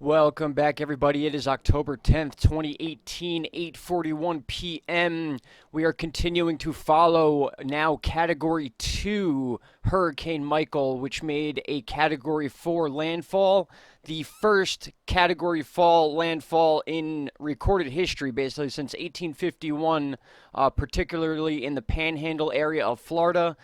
Welcome back, everybody. It is October 10th, 2018, 8:41 p.m. We are continuing to follow now Category 2 Hurricane Michael, which made a Category 4 landfall. The first Category 4 landfall in recorded history, basically since 1851, particularly in the Panhandle area of Florida.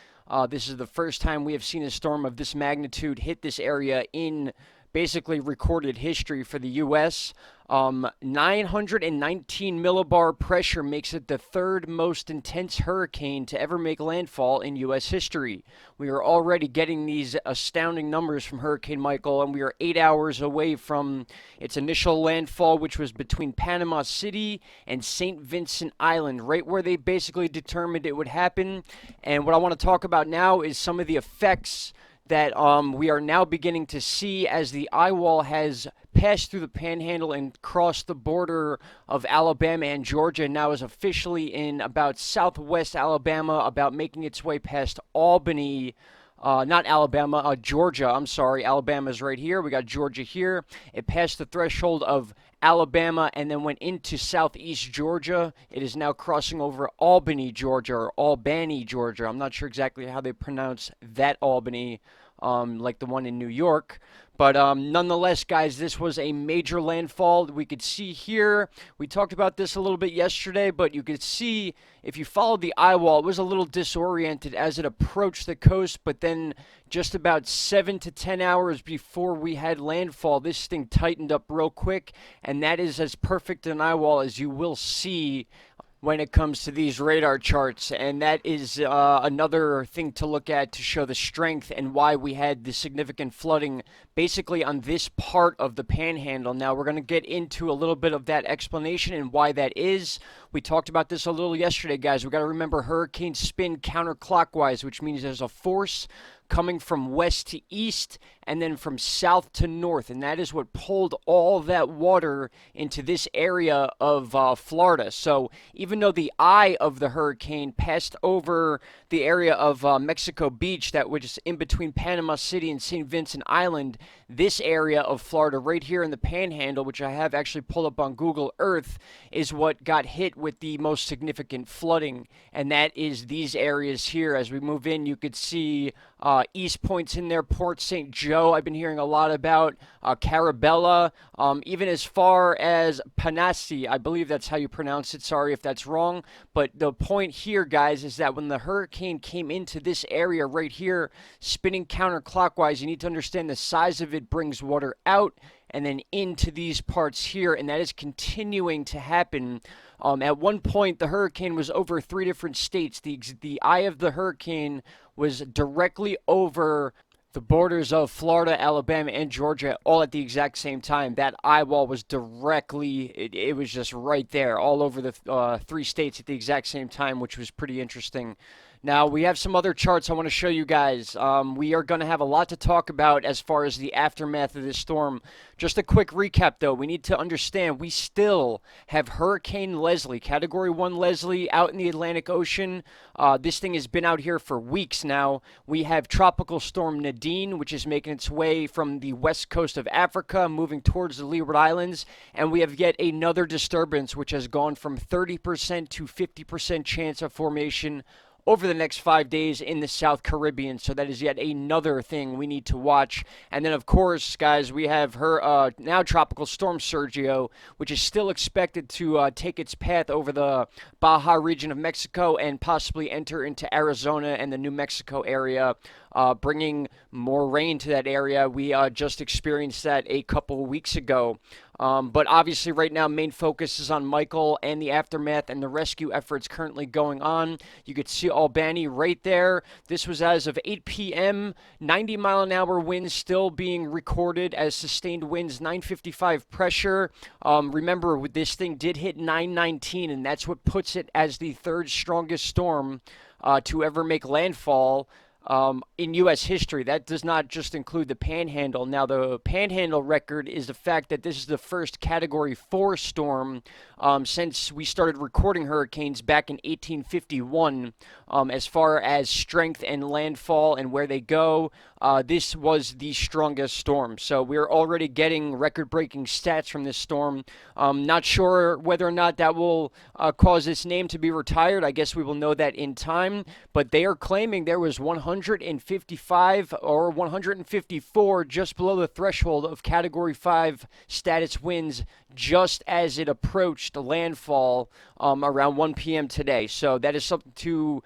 This is the first time we have seen a storm of this magnitude hit this area in basically recorded history for the U.S. 919 millibar pressure makes it the third most intense hurricane to ever make landfall in U.S. history. We are already getting these astounding numbers from Hurricane Michael, and we are 8 hours away from its initial landfall, which was between Panama City and St. Vincent Island, right where they basically determined it would happen. And what I want to talk about now is some of the effects that we are now beginning to see as the eye wall has passed through the Panhandle and crossed the border of Alabama and Georgia, and now is officially in about southwest Alabama, about making its way past Albany. Not Alabama, Georgia. I'm sorry. Alabama's right here. We got Georgia here. It passed the threshold of Alabama and then went into southeast Georgia. It is now crossing over Albany, Georgia, or Albany, Georgia. I'm not sure exactly how they pronounce that Albany, like the one in New York. But nonetheless, guys, this was a major landfall. We could see here, we talked about this a little bit yesterday, but you could see if you followed the eye wall, it was a little disoriented as it approached the coast, but then just about 7 to 10 hours before we had landfall, this thing tightened up real quick, and that is as perfect an eye wall as you will see when it comes to these radar charts, and that is another thing to look at to show the strength and why we had the significant flooding basically on this part of the Panhandle. Now we're going to get into a little bit of that explanation and why that is. We talked about this a little yesterday, guys. We got to remember hurricanes spin counterclockwise, which means there's a force coming from west to east and then from south to north, and that is what pulled all that water into this area of Florida. So even though the eye of the hurricane passed over the area of Mexico Beach, that was in between Panama City and St. Vincent Island, this area of Florida right here in the Panhandle, which I have actually pulled up on Google Earth, is what got hit with the most significant flooding, and that is these areas here. As we move in, you could see East Point's in there, Port St. Joe, I've been hearing a lot about, Carabella, even as far as Panassi, I believe that's how you pronounce it, sorry if that's wrong, but the point here, guys, is that when the hurricane came into this area right here, spinning counterclockwise, you need to understand the size of it brings water out and then into these parts here, and that is continuing to happen. At one point, the hurricane was over 3 different states. The eye of the hurricane was directly over the borders of Florida, Alabama, and Georgia all at the exact same time. That eye wall was directly, it was just right there, all over the 3 states at the exact same time, which was pretty interesting. Now, we have some other charts I want to show you guys. We are going to have a lot to talk about as far as the aftermath of this storm. Just a quick recap, though. We need to understand we still have Hurricane Leslie, Category 1 Leslie, out in the Atlantic Ocean. This thing has been out here for weeks now. We have Tropical Storm Nadine, which is making its way from the west coast of Africa, moving towards the Leeward Islands. And we have yet another disturbance, which has gone from 30% to 50% chance of formation over the next 5 days in the South Caribbean. So that is yet another thing we need to watch. And then, of course, guys, we have her now Tropical Storm Sergio, which is still expected to take its path over the Baja region of Mexico and possibly enter into Arizona and the New Mexico area, bringing more rain to that area. We just experienced that a couple of weeks ago. But obviously right now main focus is on Michael and the aftermath and the rescue efforts currently going on. You could see Albany right there. This was as of 8 p.m. 90-mile-an-hour winds still being recorded as sustained winds, 955 pressure. Remember, this thing did hit 919, and that's what puts it as the third strongest storm to ever make landfall in U.S. history. That does not just include the Panhandle. Now, the Panhandle record is the fact that this is the first Category 4 storm since we started recording hurricanes back in 1851. As far as strength and landfall and where they go, this was the strongest storm. So we're already getting record-breaking stats from this storm. Not sure whether or not that will cause this name to be retired. I guess we will know that in time. But they are claiming there was 155 or 154 just below the threshold of Category 5 status winds just as it approached landfall around 1 p.m. today. So that is something to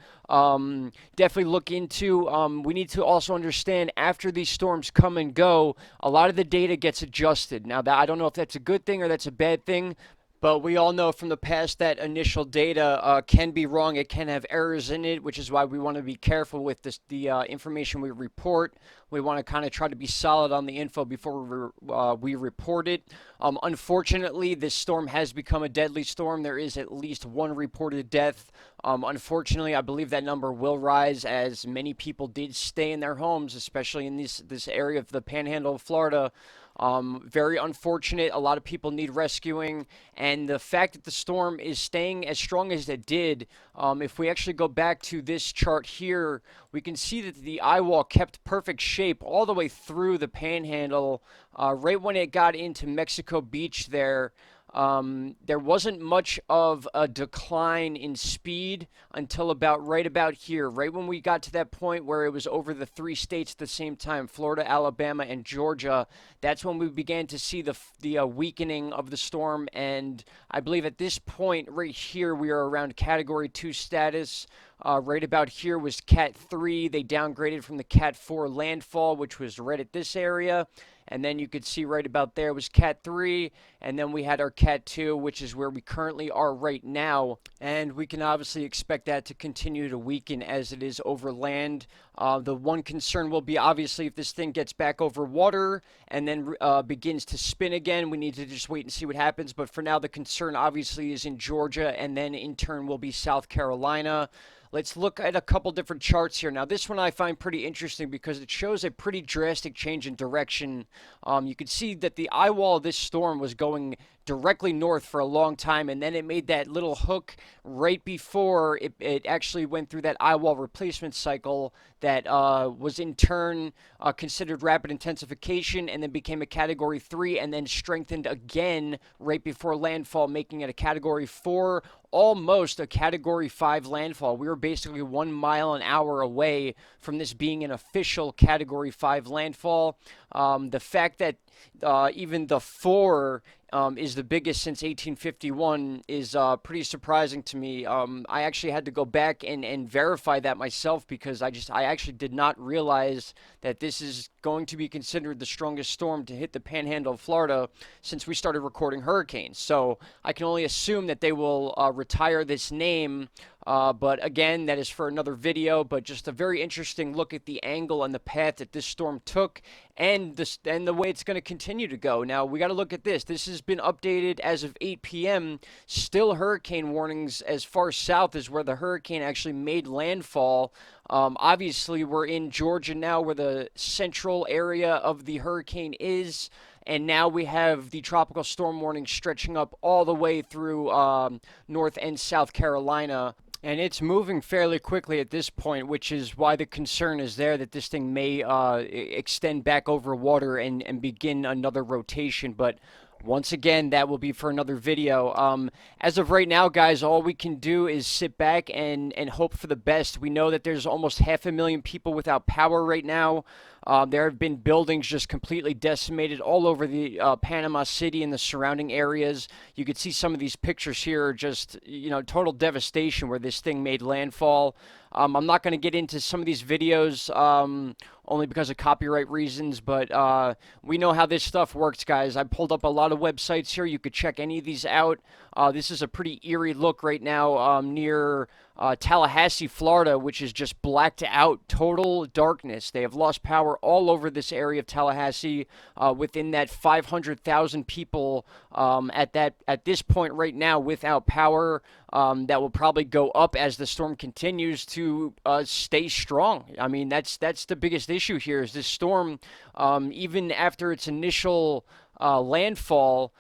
definitely look into. We need to also understand after these storms come and go, a lot of the data gets adjusted. Now, that I don't know if that's a good thing or that's a bad thing. But we all know from the past that initial data can be wrong. It can have errors in it, which is why we want to be careful with the information we report. We want to kind of try to be solid on the info before we report it. Unfortunately, this storm has become a deadly storm. There is at least one reported death. Unfortunately, I believe that number will rise as many people did stay in their homes, especially in this area of the Panhandle of Florida. Very unfortunate. A lot of people need rescuing. And the fact that the storm is staying as strong as it did, if we actually go back to this chart here, we can see that the eye wall kept perfect shape all the way through the Panhandle. Right when it got into Mexico Beach there, there wasn't much of a decline in speed until right about here, right when we got to that point where it was over the 3 states at the same time, Florida, Alabama, and Georgia. That's when we began to see the weakening of the storm, and I believe at this point right here we are around Category 2 status. Right about here was Cat 3. They downgraded from the Cat 4 landfall, which was right at this area. And then you could see right about there was Cat 3, and then we had our Cat 2, which is where we currently are right now. And we can obviously expect that to continue to weaken as it is over land. The one concern will be obviously if this thing gets back over water and then begins to spin again. We need to just wait and see what happens. But for now, the concern obviously is in Georgia, and then in turn will be South Carolina. Let's look at a couple different charts here. Now, this one I find pretty interesting because it shows a pretty drastic change in direction. You can see that the eye wall of this storm was going directly north for a long time, and then it made that little hook right before it actually went through that eye wall replacement cycle that was in turn considered rapid intensification and then became a Category 3 and then strengthened again right before landfall, making it a Category 4, almost a Category 5 landfall. We were basically 1 mile an hour away from this being an official Category 5 landfall. The fact that even the 4 is the biggest since 1851 is pretty surprising to me. I actually had to go back and verify that myself because I actually did not realize that this is going to be considered the strongest storm to hit the Panhandle of Florida since we started recording hurricanes. So I can only assume that they will retire this name. But again, that is for another video. But just a very interesting look at the angle and the path that this storm took, and the way it's going to continue to go. Now we got to look at this. This has been updated as of 8 p.m. Still hurricane warnings as far south as where the hurricane actually made landfall. Obviously, we're in Georgia now, where the central area of the hurricane is. And now we have the tropical storm warning stretching up all the way through North and South Carolina. And it's moving fairly quickly at this point, which is why the concern is there that this thing may extend back over water and begin another rotation. But once again, that will be for another video. As of right now, guys, all we can do is sit back and hope for the best. We know that there's almost 500,000 people without power right now. There have been buildings just completely decimated all over the Panama City and the surrounding areas. You could see some of these pictures here, just, total devastation where this thing made landfall. I'm not going to get into some of these videos only because of copyright reasons, but we know how this stuff works, guys. I pulled up a lot of websites here. You could check any of these out. This is a pretty eerie look right now near Tallahassee, Florida, which is just blacked out, total darkness. They have lost power all over this area of Tallahassee. Within that 500,000 people at this point right now without power. That will probably go up as the storm continues to stay strong. I mean, that's the biggest issue here is this storm. Even after its initial landfall.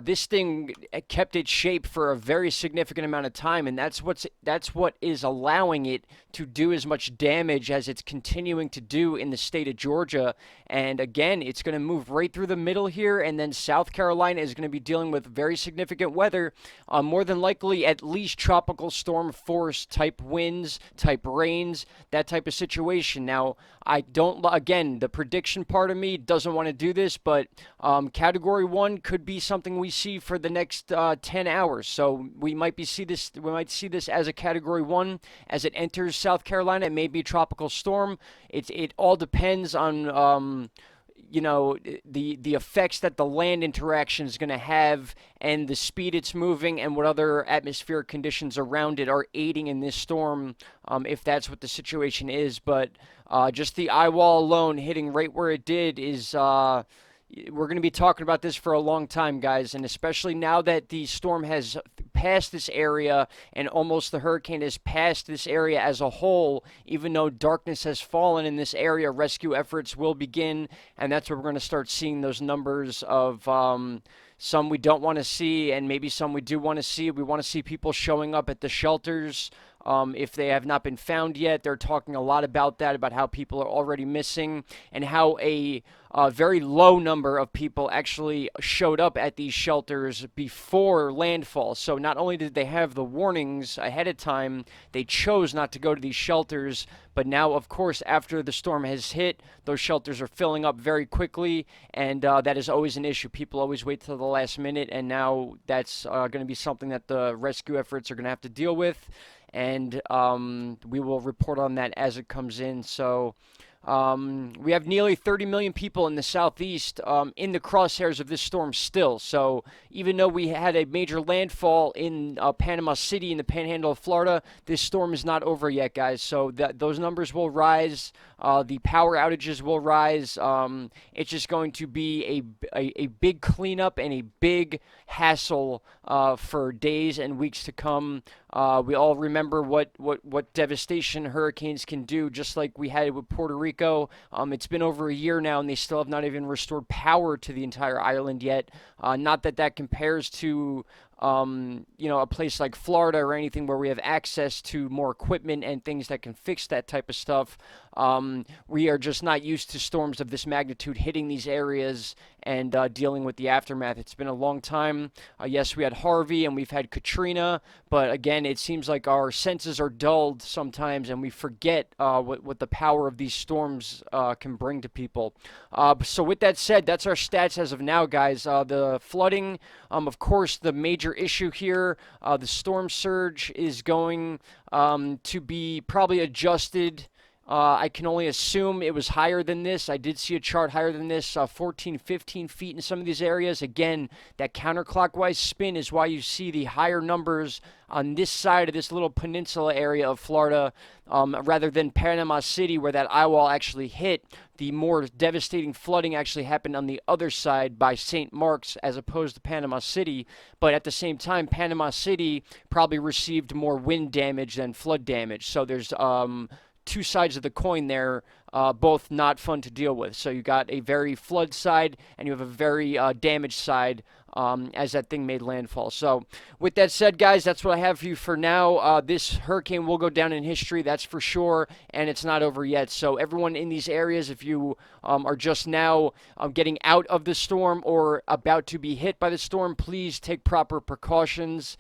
This thing kept its shape for a very significant amount of time, and that's what is allowing it to do as much damage as it's continuing to do in the state of Georgia. And again, it's going to move right through the middle here, and then South Carolina is going to be dealing with very significant weather, more than likely at least tropical storm force type winds, type rains, that type of situation. Now, I don't, again, the prediction part of me doesn't want to do this, but Category 1 could be something we see for the next 10 hours. So we might see this as a Category 1 as it enters South Carolina. It may be a tropical storm. It all depends on the effects that the land interaction is going to have and the speed it's moving and what other atmospheric conditions around it are aiding in this storm, if that's what the situation is. But just the eye wall alone hitting right where it did is we're going to be talking about this for a long time, guys, and especially now that the storm has passed this area and almost the hurricane has passed this area as a whole. Even though darkness has fallen in this area, rescue efforts will begin, and that's where we're going to start seeing those numbers of some we don't want to see and maybe some we do want to see. We want to see people showing up at the shelters. If they have not been found yet, they're talking a lot about that, about how people are already missing and how a very low number of people actually showed up at these shelters before landfall. So not only did they have the warnings ahead of time, they chose not to go to these shelters. But now, of course, after the storm has hit, those shelters are filling up very quickly, and that is always an issue. People always wait till the last minute, and now that's going to be something that the rescue efforts are going to have to deal with. And we will report on that as it comes in. So we have nearly 30 million people in the southeast in the crosshairs of this storm still. So even though we had a major landfall in Panama City in the panhandle of Florida, this storm is not over yet, guys. So those numbers will rise. The power outages will rise. It's just going to be a big cleanup and a big hassle for days and weeks to come. We all remember what devastation hurricanes can do, just like we had it with Puerto Rico. It's been over a year now, and they still have not even restored power to the entire island yet. Not that compares to a place like Florida or anything where we have access to more equipment and things that can fix that type of stuff. We are just not used to storms of this magnitude hitting these areas and dealing with the aftermath. It's been a long time. Yes, we had Harvey and we've had Katrina, but again, it seems like our senses are dulled sometimes and we forget what the power of these storms can bring to people. So with that said, that's our stats as of now, guys. The flooding, of course, the major issue here, the storm surge is going to be probably adjusted. I can only assume it was higher than this. I did see a chart higher than this, 14, 15 feet in some of these areas. Again, that counterclockwise spin is why you see the higher numbers on this side of this little peninsula area of Florida, rather than Panama City, where that eye wall actually hit. The more devastating flooding actually happened on the other side by St. Mark's as opposed to Panama City. But at the same time, Panama City probably received more wind damage than flood damage. So there's two sides of the coin there, both not fun to deal with. So you got a very flood side and you have a very damaged side as that thing made landfall. So with that said, guys, that's what I have for you for now. This hurricane will go down in history, that's for sure, and it's not over yet. So everyone in these areas, if you are just now getting out of the storm or about to be hit by the storm, please take proper precautions.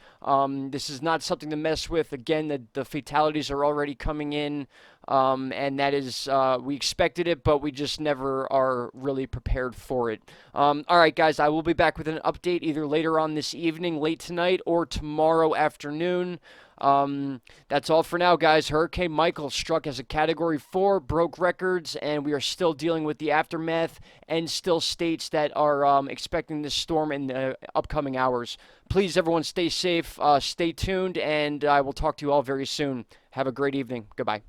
This is not something to mess with. Again, the fatalities are already coming in. And that is, we expected it, but we just never are really prepared for it. All right, guys, I will be back with an update either later on this evening, late tonight, or tomorrow afternoon. That's all for now, guys. Hurricane Michael struck as a Category 4, broke records, and we are still dealing with the aftermath and still states that are expecting this storm in the upcoming hours. Please, everyone, stay safe, stay tuned, and I will talk to you all very soon. Have a great evening. Goodbye.